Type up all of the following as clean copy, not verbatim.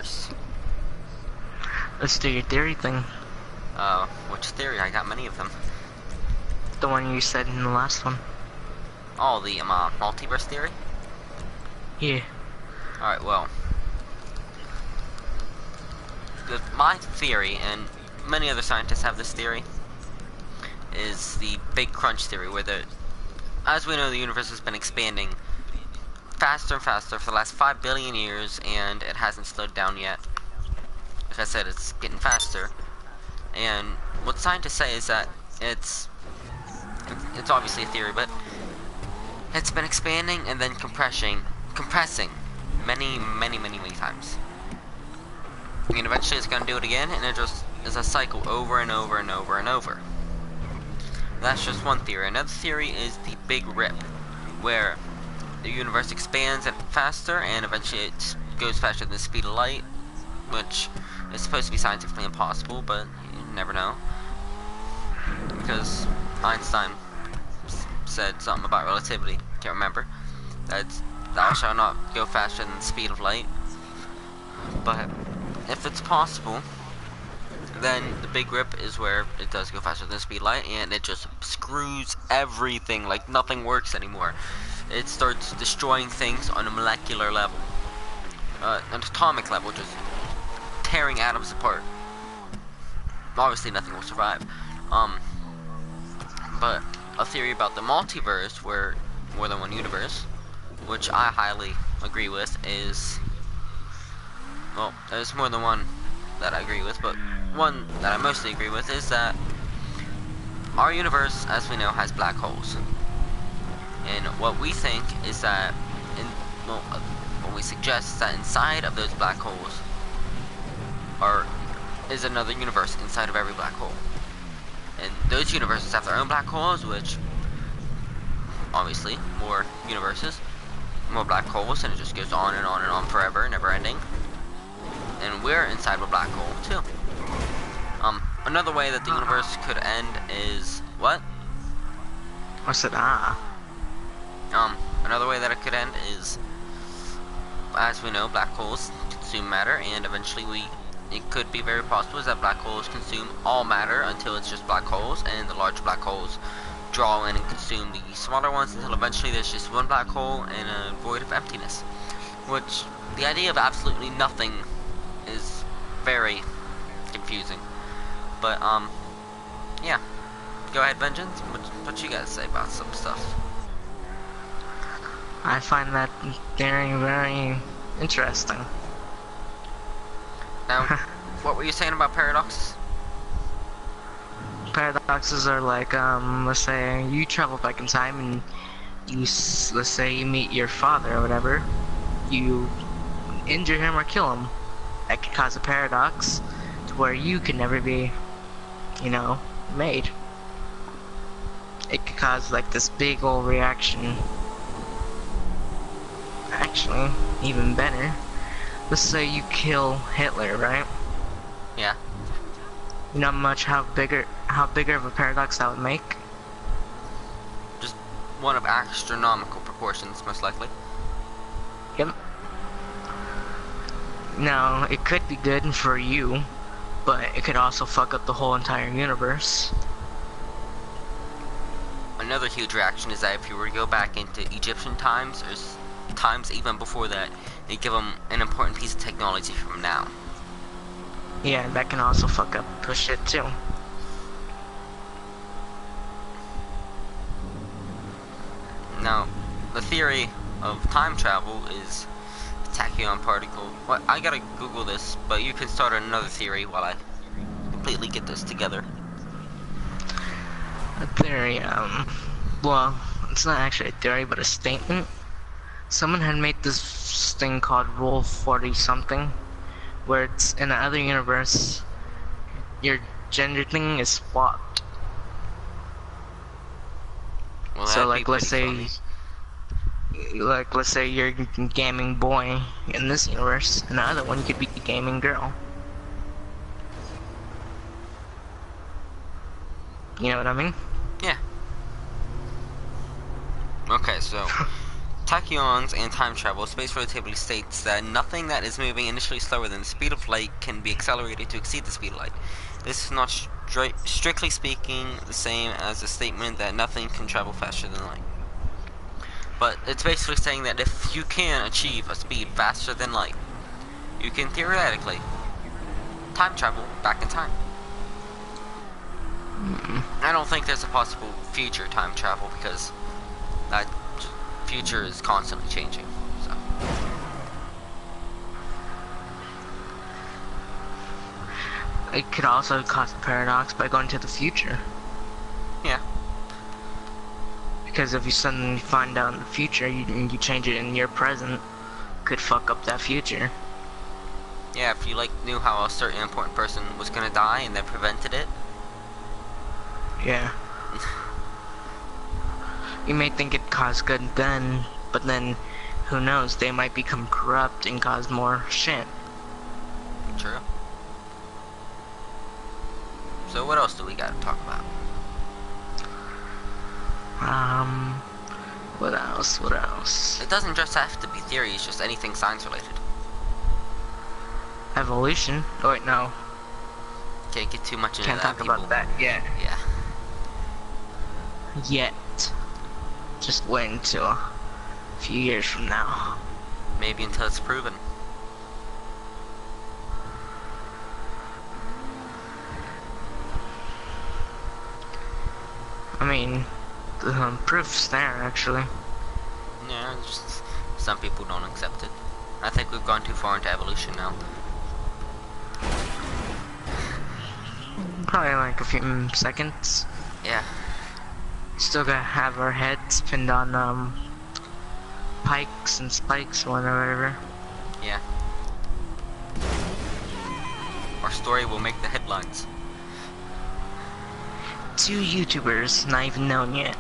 universe. Let's do your theory thing. Which theory? I got many of them. The one you said in the last one. Oh, the multiverse theory? Yeah. Alright, well. My theory, and many other scientists have this theory, is the Big Crunch theory, where as we know, the universe has been expanding faster and faster for the last 5 billion years, and it hasn't slowed down yet. Like I said, it's getting faster. And what scientists say is that it's obviously a theory, but it's been expanding and then compressing many times. And eventually it's going to do it again, and it just is a cycle over and over and over and over. That's just one theory. Another theory is the Big Rip, where the universe expands faster, and eventually it goes faster than the speed of light, which is supposed to be scientifically impossible, but you never know. Because Einstein said something about relativity, can't remember, that thou shalt not go faster than the speed of light. But if it's possible, then the Big Rip is where it does go faster than the speed of light, and it just screws everything, like nothing works anymore. It starts destroying things on a molecular level, an atomic level, just tearing atoms apart. Obviously nothing will survive. But a theory about the multiverse, where more than one universe, which I highly agree with, is, well, there's more than one that I agree with, but one that I mostly agree with is that our universe, as we know, has black holes. And what we think is that, what we suggest is that inside of those black holes is another universe inside of every black hole. And those universes have their own black holes, which, obviously, more universes, more black holes, and it just goes on and on and on forever, never ending. And we're inside of a black hole, too. Another way that the universe could end is, what? I said, Another way that it could end is, as we know, black holes consume matter, and eventually it could be very possible is that black holes consume all matter until it's just black holes, and the large black holes draw in and consume the smaller ones until eventually there's just one black hole and a void of emptiness. Which, the idea of absolutely nothing is very confusing. But, yeah. Go ahead, Vengeance. What you guys say about some stuff? I find that theory very interesting. Now, what were you saying about paradoxes? Paradoxes are like, let's say you travel back in time and let's say you meet your father or whatever, you injure him or kill him. That could cause a paradox to where you can never be, made. It could cause like this big old reaction. Actually, even better. Let's say you kill Hitler, right? Yeah. You know how bigger of a paradox that would make? Just one of astronomical proportions, most likely. Yep. Now, it could be good for you, but it could also fuck up the whole entire universe. Another huge reaction is that if you were to go back into Egyptian times, or times even before that, they give them an important piece of technology from now. Yeah, that can also fuck up the shit too. Now, the theory of time travel is tachyon particle. Well, I gotta Google this, but you can start another theory while I completely get this together. A theory, well, it's not actually a theory, but a statement. Someone had made this thing called Rule 40 something, where it's in another universe, your gender thing is swapped. Well, So like let's say you're a gaming boy in this universe, and the other one you could be a gaming girl. You know what I mean? Yeah. Okay, so tachyons and time travel, space relativity states that nothing that is moving initially slower than the speed of light can be accelerated to exceed the speed of light. This is not strictly speaking the same as the statement that nothing can travel faster than light. But it's basically saying that if you can achieve a speed faster than light, you can theoretically time travel back in time. I don't think there's a possible future time travel because that future is constantly changing. So. It could also cause a paradox by going to the future. Yeah. Because if you suddenly find out in the future and you change it in your present, could fuck up that future. Yeah, if you like knew how a certain important person was gonna die and then prevented it. Yeah. You may think it caused good then, but then, who knows, they might become corrupt and cause more shit. True. So what else do we gotta talk about? What else? It doesn't just have to be theories, just anything science related. Evolution? Oh wait, no. Can't get too much into Can't that, talk about that yet. Yeah. Yet. Just wait until a few years from now. Maybe until it's proven. I mean, the proof's there, actually. Yeah, just some people don't accept it. I think we've gone too far into evolution now. Probably like a few seconds. Yeah. Still gotta have our heads pinned on, pikes and spikes or whatever. Yeah. Our story will make the headlines. 2 YouTubers, not even known yet,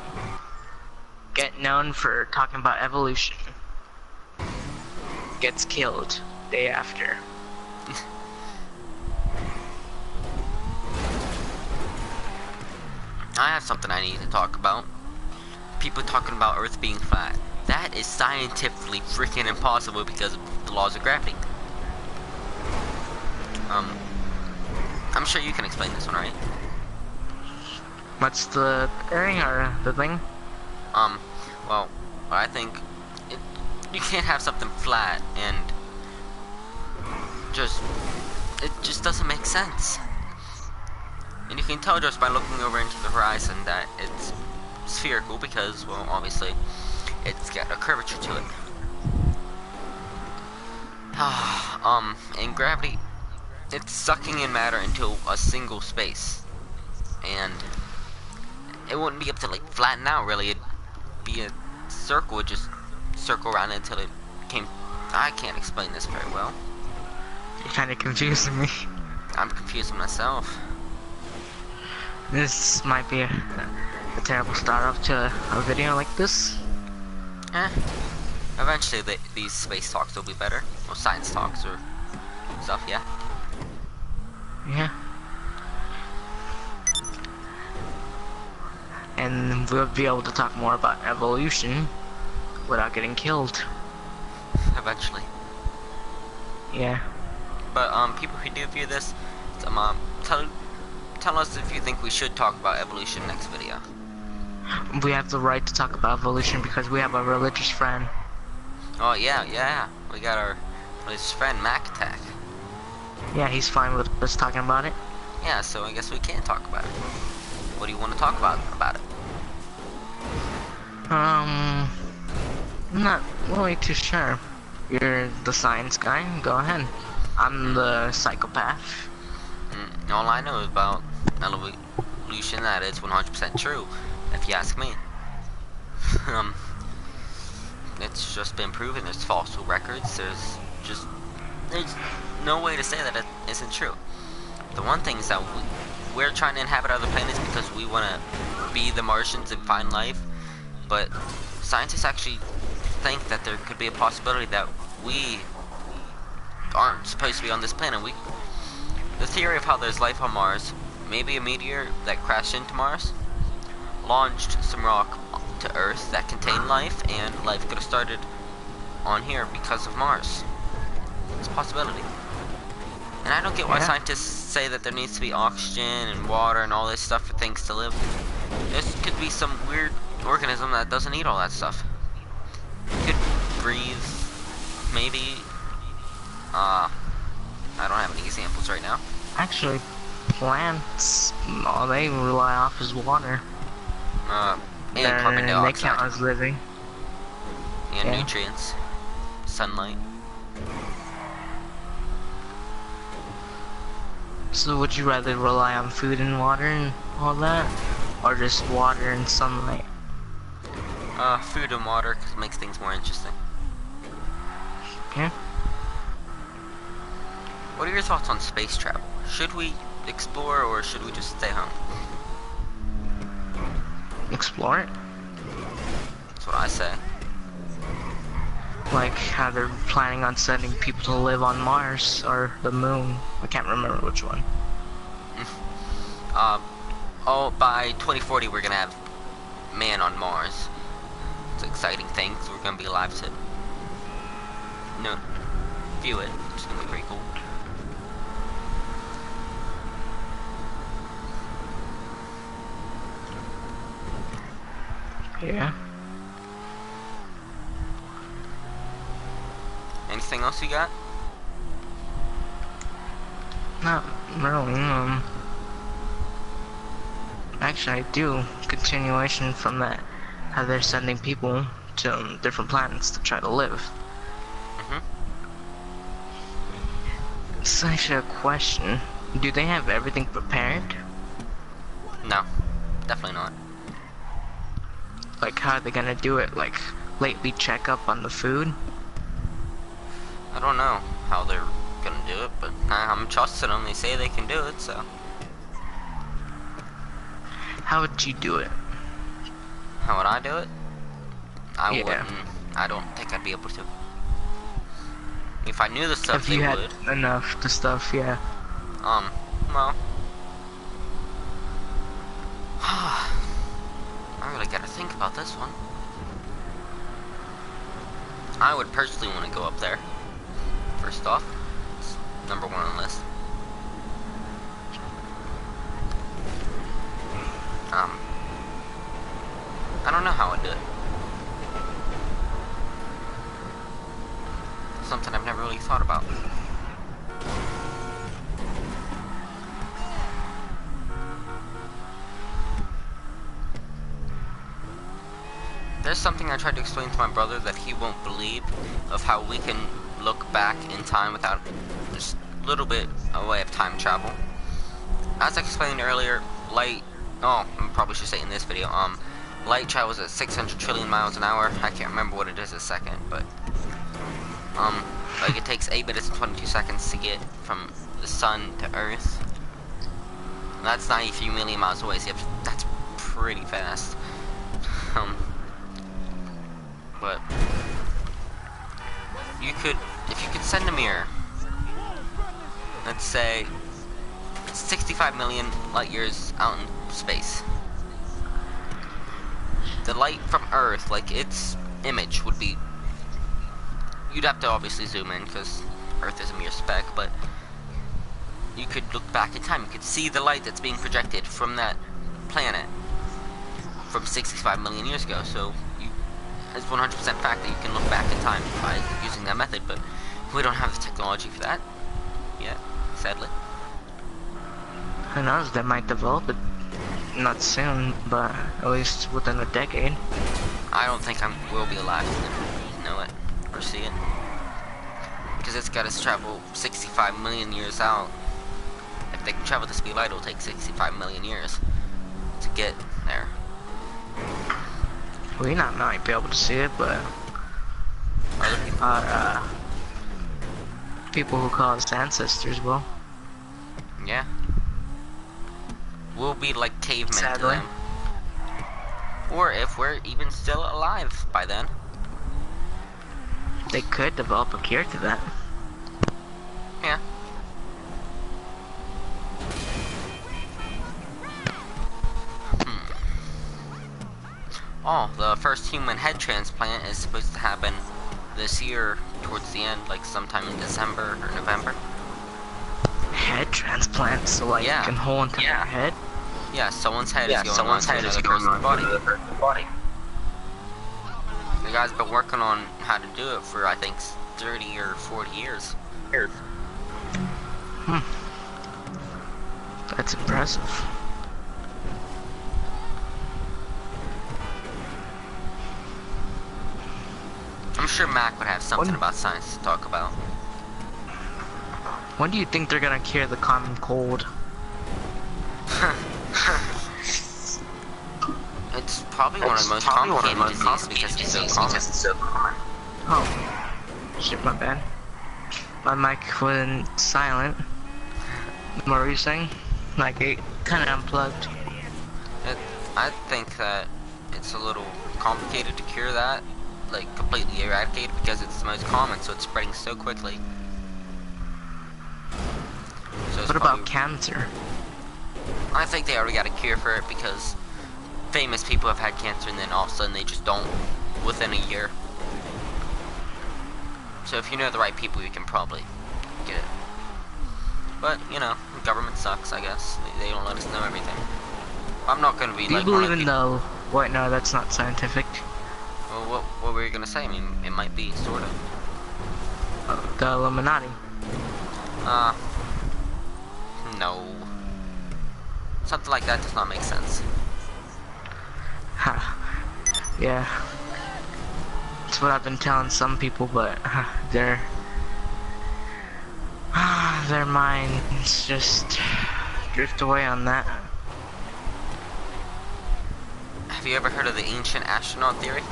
get known for talking about evolution. Gets killed day after. I have something I need to talk about. People talking about Earth being flat. That is scientifically freaking impossible because of the laws of gravity. I'm sure you can explain this one, right? What's the thing or the thing? Well, I think you can't have something flat and it just doesn't make sense. And you can tell just by looking over into the horizon that it's spherical because, well, obviously, it's got a curvature to it. And gravity, it's sucking in matter into a single space. And it wouldn't be up to, like, flatten out, really. It'd be a circle, it'd just circle around until it came... I can't explain this very well. You're kinda confusing me. I'm confusing myself. This might be a terrible start off to a video like this. Eventually these space talks will be better. Or science talks or stuff, yeah. Yeah. And we'll be able to talk more about evolution without getting killed. Eventually. Yeah. But people who do view this, tell us if you think we should talk about evolution next video. We have the right to talk about evolution because we have a religious friend. Oh yeah. We got our religious friend Mac Attack. Yeah, he's fine with us talking about it. Yeah, so I guess we can talk about it. What do you want to talk about it? I'm not really too sure. You're the science guy, go ahead. I'm the psychopath. All I know is about evolution that it's 100% true, if you ask me. It's just been proven. There's fossil records. There's no way to say that it isn't true. The one thing is that we're trying to inhabit other planets because we want to be the Martians and find life, but scientists actually think that there could be a possibility that we aren't supposed to be on this planet. The theory of how there's life on Mars, maybe a meteor that crashed into Mars, launched some rock to Earth that contain life, and life could have started on here because of Mars. It's a possibility. And I don't get why scientists say that there needs to be oxygen and water and all this stuff for things to live. This could be some weird organism that doesn't need all that stuff. It could breathe, maybe. I don't have any examples right now. Actually, plants, all they rely off is water. And carbon dioxide. They count as living. And nutrients. Sunlight. So would you rather rely on food and water and all that? Or just water and sunlight? Food and water, because it makes things more interesting. Okay. What are your thoughts on space travel? Should we explore, or should we just stay home? Explore it. That's what I say. Like how they're planning on sending people to live on Mars or the moon. I can't remember which one. By 2040 we're gonna have man on Mars. It's an exciting thing, because we're gonna be alive to view it. It's gonna be pretty cool. Yeah. Anything else you got? Not really. Actually, I do. Continuation from that, how they're sending people to different planets to try to live. It's actually a question. Do they have everything prepared? No, definitely not. Like, how are they gonna do it? Like, lately check up on the food? I don't know how they're gonna do it, but I'm trusting them. They say they can do it, so. How would you do it? How would I do it? I Yeah. wouldn't. I don't think I'd be able to. If I knew the stuff, If you they had would. enough to stuff, yeah. Well. I really gotta think about this one. I would personally want to go up there. First off, it's number one on the list. I don't know how I'd do it. Something I've never really thought about. There's something I tried to explain to my brother that he won't believe, of how we can look back in time without just a little bit a way of time travel. As I explained earlier, light, I probably should say it in this video, light travels at 600 trillion miles an hour. I can't remember what it is a second, but like it takes 8 minutes and 22 seconds to get from the sun to Earth. And that's 93 million miles away, so that's pretty fast. But you could, if you could send a mirror, let's say 65 million light years out in space. The light from Earth, like its image would be, you'd have to obviously zoom in because Earth is a mere speck, but you could look back in time. You could see the light that's being projected from that planet from 65 million years ago. So it's 100% fact that you can look back in time by using that method, but we don't have the technology for that yet, sadly. Who knows, they might develop it. Not soon, but at least within a decade. I don't think we'll be alive to know it or see it, because it's got to travel 65 million years out. If they can travel the speed of light, it'll take 65 million years to get there. We not might be able to see it, but Other people, people who call us ancestors will. yeah, we'll be like cavemen to Sadly. them. Or if we're even still alive by then. They could develop a cure to that. Yeah. Oh, the first human head transplant is supposed to happen this year, towards the end, like sometime in December or November. Head transplant, so like Yeah. a whole entire head? Yeah, someone's head is going Someone's on to head is another going person's on body. to another person's body. The guy's been working on how to do it for, I think, 30 or 40 years. That's impressive. I'm sure Mac would have something about science to talk about. When do you think they're gonna cure the common cold? It's probably one of the most complicated diseases because it's so common. Oh. Shit, my bad. My mic went silent. What were you saying? Like, it kinda unplugged. I think that it's a little complicated to cure that, like completely eradicate it, because it's the most common, so it's spreading so quickly. So What about cancer? I think they already got a cure for it because famous people have had cancer and then all of a sudden they just don't within a year. So if you know the right people, you can probably get it. But, you know, the government sucks, I guess. They don't let us know everything. I'm not going to be Do you like believe in the... Wait, no, that's not scientific. Well, what were you going to say? I mean, it might be, sort of. The Illuminati. No. Something like that does not make sense. Ha. Yeah. That's what I've been telling some people, but their minds just drift away on that. Have you ever heard of the ancient astronaut theory?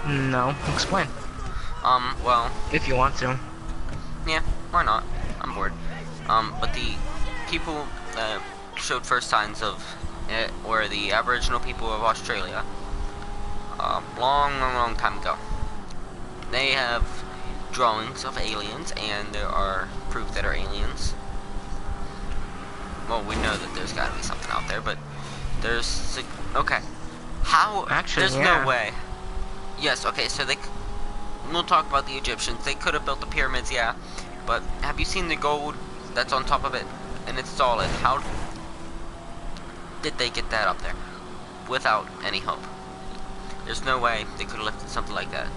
No, explain. Well... If you want to. Yeah, why not? I'm bored. But the people that showed first signs of it were the Aboriginal people of Australia. Long time ago. They have drawings of aliens, and there are proof that are aliens. Well, we know that there's gotta be something out there, but there's... Okay. How... Actually, there's yeah. no way. Yes, okay, so they... We'll talk about the Egyptians. They could have built the pyramids, yeah. But have you seen the gold that's on top of it? And it's solid. How did they get that up there? Without any hope. There's no way they could have lifted something like that.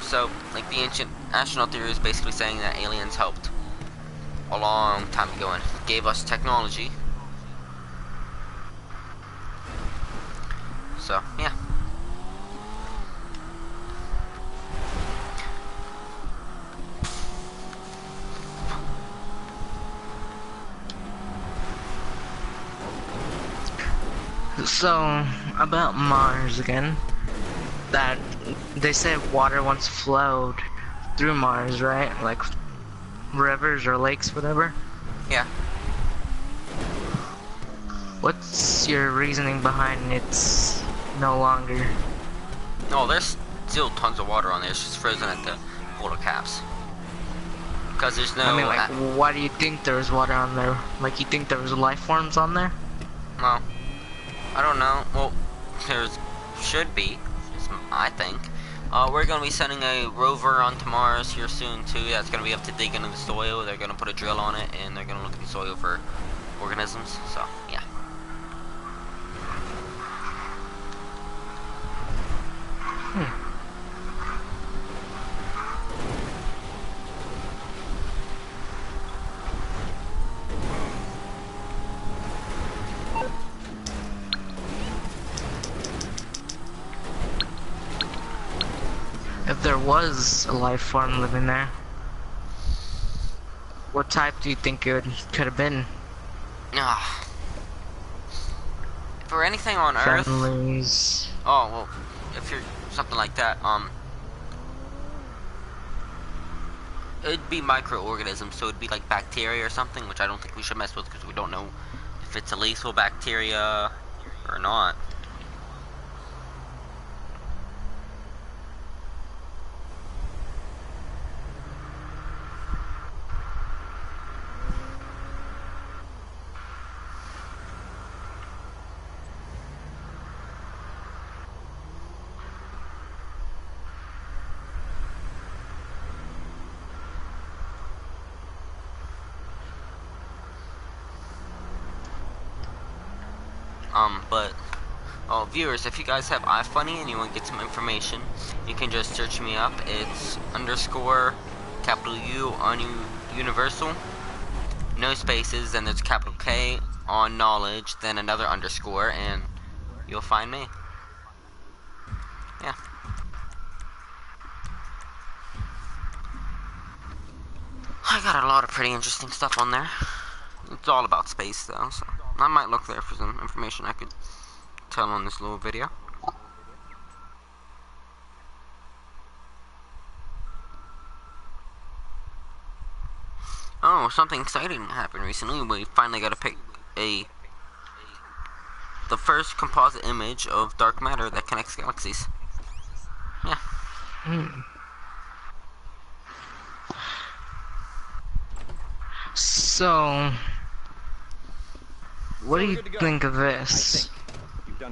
So, like, the ancient astronaut theory is basically saying that aliens helped a long time ago and gave us technology. So, yeah. So, about Mars again. That they said water once flowed through Mars, right? Like rivers or lakes, whatever. Yeah. What's your reasoning behind it's no longer? No, there's still tons of water on there. It's just frozen at the polar caps. Because there's no... I mean, like, why do you think there was water on there? Like, you think there was life forms on there? Well, I don't know. Well, there should be, I think. We're going to be sending a rover onto Mars here soon, too. That's going to be up to dig into the soil. They're going to put a drill on it, and they're going to look at the soil for organisms. So, yeah. If there was a life form living there, what type do you think it could have been? For anything on Earth... Families. Oh, well, if you're something like that, it'd be microorganisms, so it'd be like bacteria or something, which I don't think we should mess with because we don't know if it's a lethal bacteria or not. But viewers, if you guys have iFunny and you want to get some information, you can just search me up. It's underscore capital U on universal, no spaces, then there's capital K on knowledge, then another underscore, and you'll find me. Yeah. I got a lot of pretty interesting stuff on there. It's all about space though, so I might look there for some information I could tell on this little video. Oh, something exciting happened recently. We finally got to pick the first composite image of dark matter that connects galaxies. Yeah. So, what do you think of this?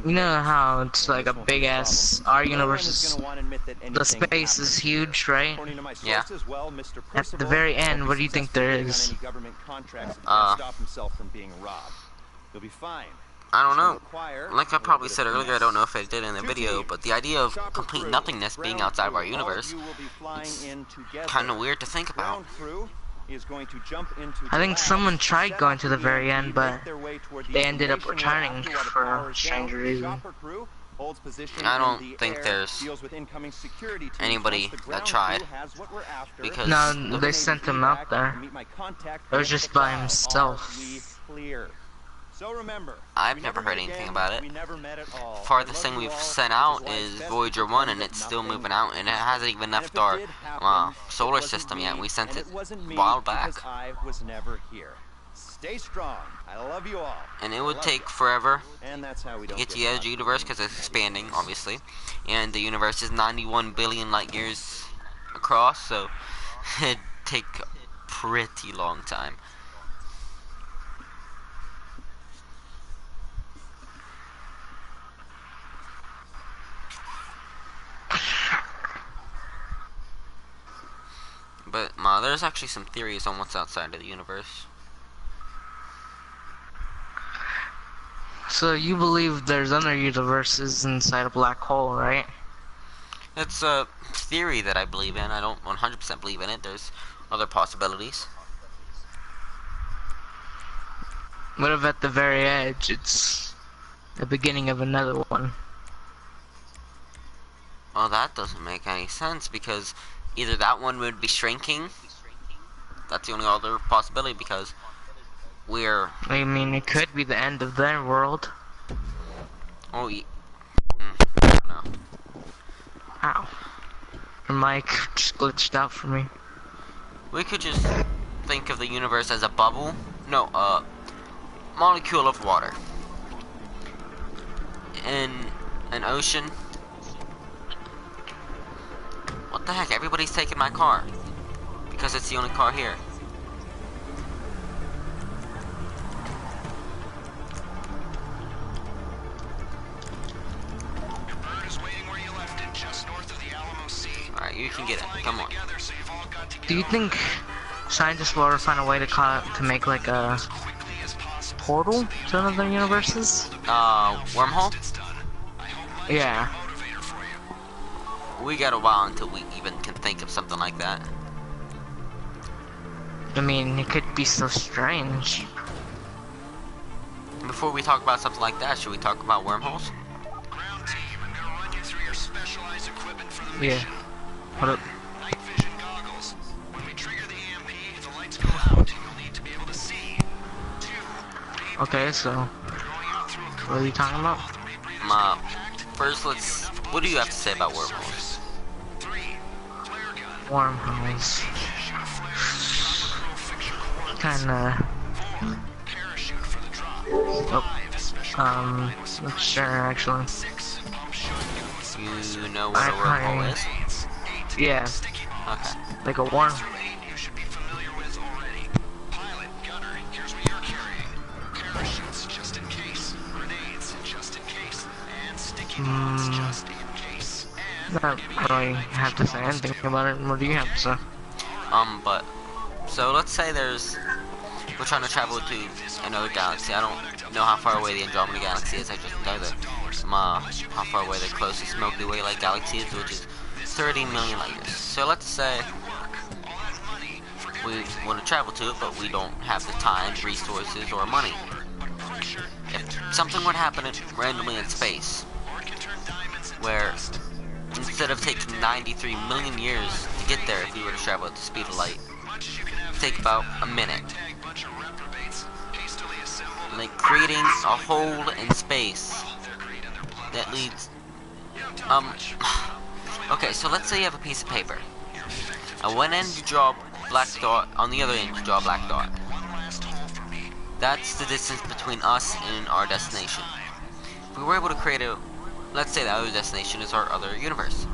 You know how it's like a big ass, our universe is, the space is huge, right? Yeah. At the very end, what do you think there is? I don't know. Like I probably said earlier, I don't know if I did in the video, but the idea of complete nothingness being outside of our universe, it's kind of weird to think about. I think someone tried going to the very end, but they ended up returning for a strange reason. I don't think there's anybody that tried, because no, they sent him out there. It was just by himself. I've never heard anything about it. Farthest thing we've sent out is Voyager 1, and it's still moving out, and it hasn't even left our solar system yet. We sent it a while back. Stay strong. I love you all. And it would take forever to get to the edge of the universe because it's expanding, obviously. And the universe is 91 billion light years across, so it'd take a pretty long time. But there's actually some theories on what's outside of the universe. So you believe there's other universes inside a black hole, right? It's a theory that I believe in. I don't 100% believe in it. There's other possibilities. What if at the very edge it's the beginning of another one? Well, that doesn't make any sense, because either that one would be shrinking. That's the only other possibility, because we're... I mean, it could be the end of their world. Oh, no. Ow. Your mic just glitched out for me. We could just think of the universe as a bubble. No, a molecule of water. In an ocean. What the heck? Everybody's taking my car. Because it's the only car here. Alright, you can get it. Come on. Do you think scientists will ever find a way to make like a portal to another universes? Wormhole? Yeah. We got a while until we even can think of something like that. I mean, it could be so strange. Before we talk about something like that, should we talk about wormholes? Yeah. What up? Night vision goggles. When we trigger the EMP, the lights go out and you'll need to be able to see. 2. Okay, so what are you talking about? First, what do you have to say about wormholes? 3. Flare gun. Wormholes. Kinda. 4. Parachute for the drop. 5. Special not sure actually. 6. Pump shotgun. You know what a wormhole is? Yeah. Okay. Like a worm. 8 you should be familiar with already. Pilot, gunner, here's what you're carrying. Parachutes just in case. Grenades just in case. And sticky bombs just in case. And Not really have to say anything about it. What do you have to say? So let's say we're trying to travel to another galaxy. I don't know how far away the Andromeda Galaxy is. I just know that how far away the closest Milky Way-like galaxy is, which is 30 million light years. So let's say we want to travel to it, but we don't have the time, resources, or money. If something would happen randomly in space, where instead of taking 93 million years to get there if we were to travel at the speed of light, it'd take about a minute. Like creating a hole in space that leads, okay, so let's say you have a piece of paper. On one end you draw a black dot, on the other end you draw a black dot. That's the distance between us and our destination. If we were able to create a, let's say the other destination is our other universe.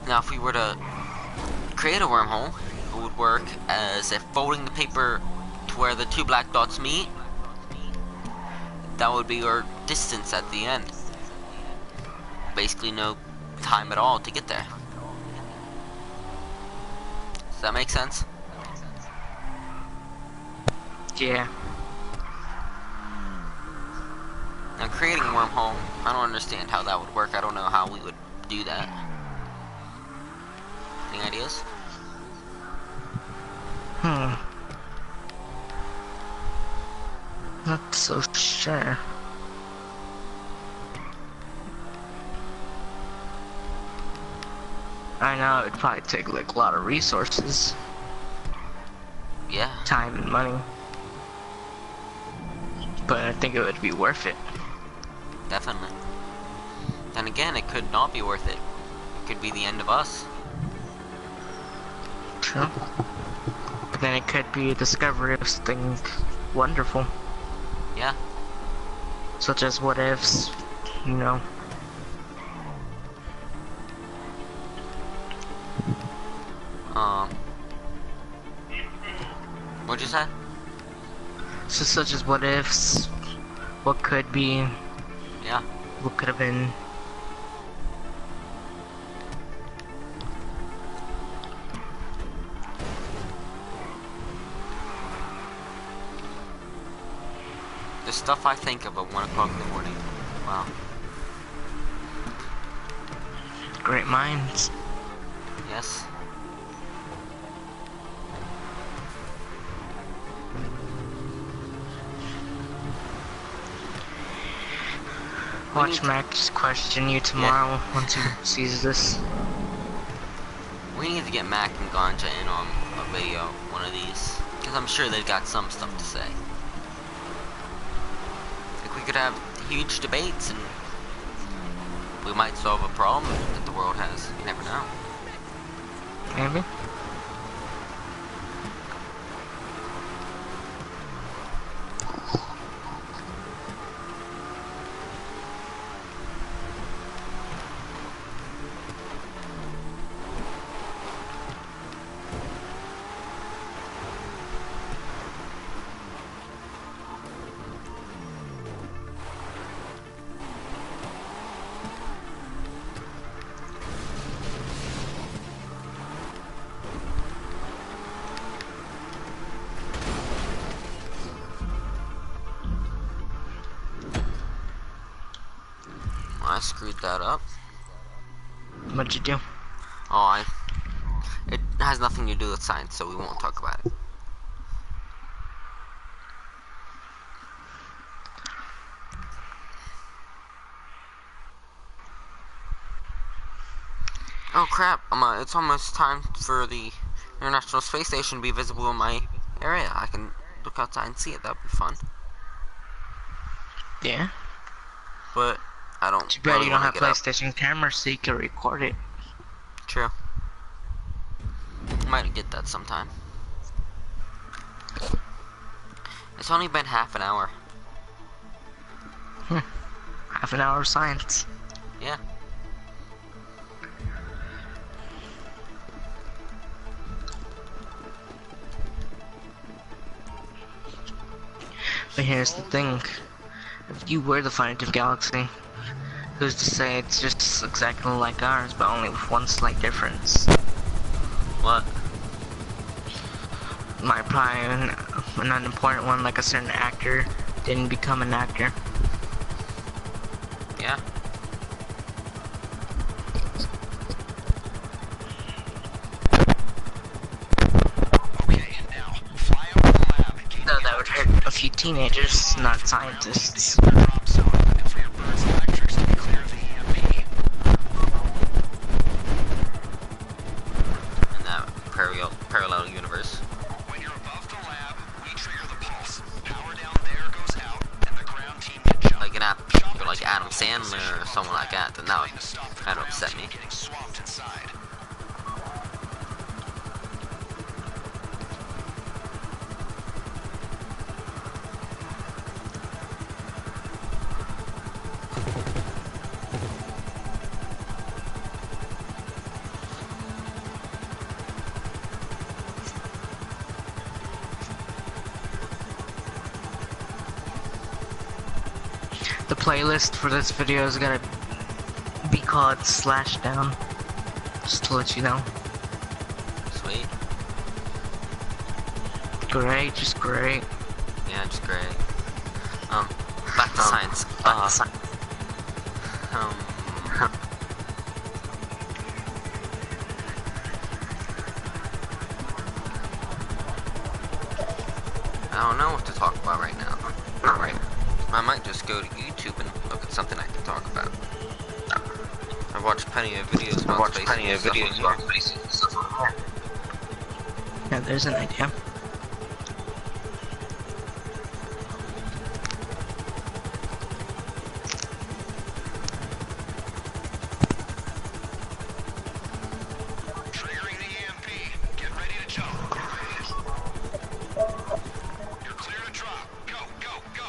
Now if we were to create a wormhole, it would work as if folding the paper to where the two black dots meet, that would be our distance at the end. Basically no time at all to get there. Does that make sense? Yeah. Now creating a wormhole, I don't understand how that would work. I don't know how we would do that. Any ideas? Not so sure. I know it'd probably take like a lot of resources, Yeah, time and money, but I think it would be worth it. definitely. Then again, it could not be worth it. It could be the end of us. True. But then it could be a discovery of something wonderful, Yeah. such as what ifs, you know. What'd you say? So such as what ifs, what could be, Yeah. what could have been. The stuff I think of at 1 o'clock in the morning. Wow. Great minds. Yes. Watch Max question you tomorrow once he sees this. We need to get Mac and Ganja in on a video, one of these. Because I'm sure they've got some stuff to say. Like we could have huge debates and we might solve a problem that the world has. You never know. Maybe. I screwed that up. What'd you do? Oh, it has nothing to do with science, so we won't talk about it. Oh crap, it's almost time for the International Space Station to be visible in my area. I can look outside and see it, that'd be fun. Yeah. But I don't Too bad really you don't wanna have get up. PlayStation cameras so you can record it. True. Might get that sometime. It's only been half an hour. Half an hour of science. Yeah. But here's the thing. If you were to find a galaxy, who's to say it's just exactly like ours, but only with one slight difference? What? Might probably an unimportant one, like a certain actor didn't become an actor. Yeah. Okay, now fly over the lab and gain Though the that would hurt a few teenagers, not scientists. the drop zone and for your bird's electrics to be clear of the EMP. In that parallel universe. When you're above the lab, we trigger the pulse. Power down there goes out, and the ground team can jump. Like an actor like Adam Sandler or someone like that, then that would kind of upset me. Getting swamped inside. The playlist for this video is gonna be called Slashdown. Just to let you know. Sweet. Great, just great. Yeah, just great. Back to science. I don't know what to talk about right now. Alright. I might just go to YouTube and look at something I can talk about. I've watched plenty of videos about space and stuff on here. Yeah, there's an idea. Triggering the EMP. Get ready to jump. You're clear to drop. Go, go, go.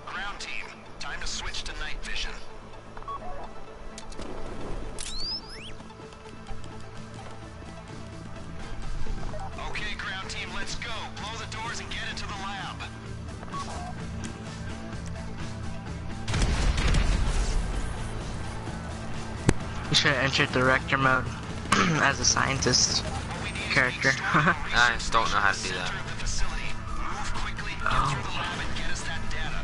Ground team, time to switch to night vision. Okay, ground team, let's go. Blow the doors and get into the lab. You should have entered director mode as a scientist character. I just don't know how to do that. Center of the facility. Move quickly, get through the lab and get us that data.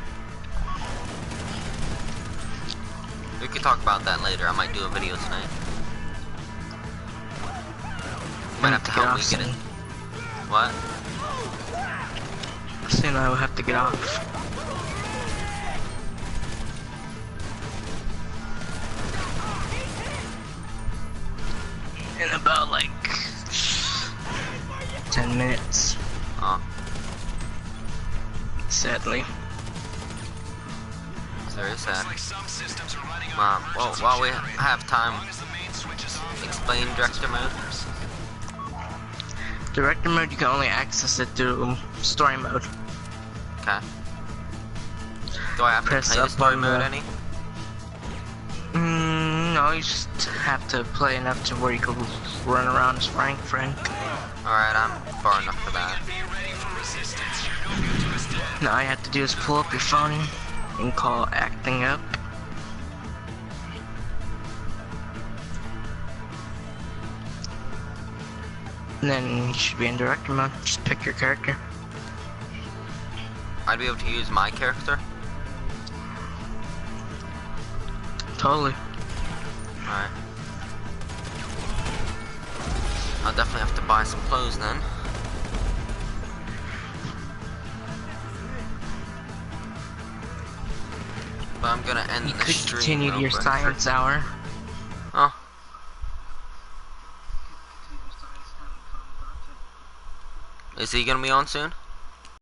We could talk about that later. I might do a video tonight. Might have to help me get it. What? Soon I will have to get off. In about like 10 minutes, Oh, sadly. very sad. Like some systems are running Well, on while we have time, as the main switch is off. explain director mode. Director mode, you can only access it through story mode. Okay. Do I have to Press play the up story on mode the- any? No, you just have to play enough to where you can run around as Frank. Alright, I'm far enough for that. Be ready for resistance. You're no good to us dead. Now all you have to do is pull up your phone and call acting up. And then you should be in director mode. Just pick your character. I'd be able to use my character? Totally. Alright. I'll definitely have to buy some clothes then. But I'm gonna end You the could stream continue real your quick. science hour. Oh. Is he gonna be on soon?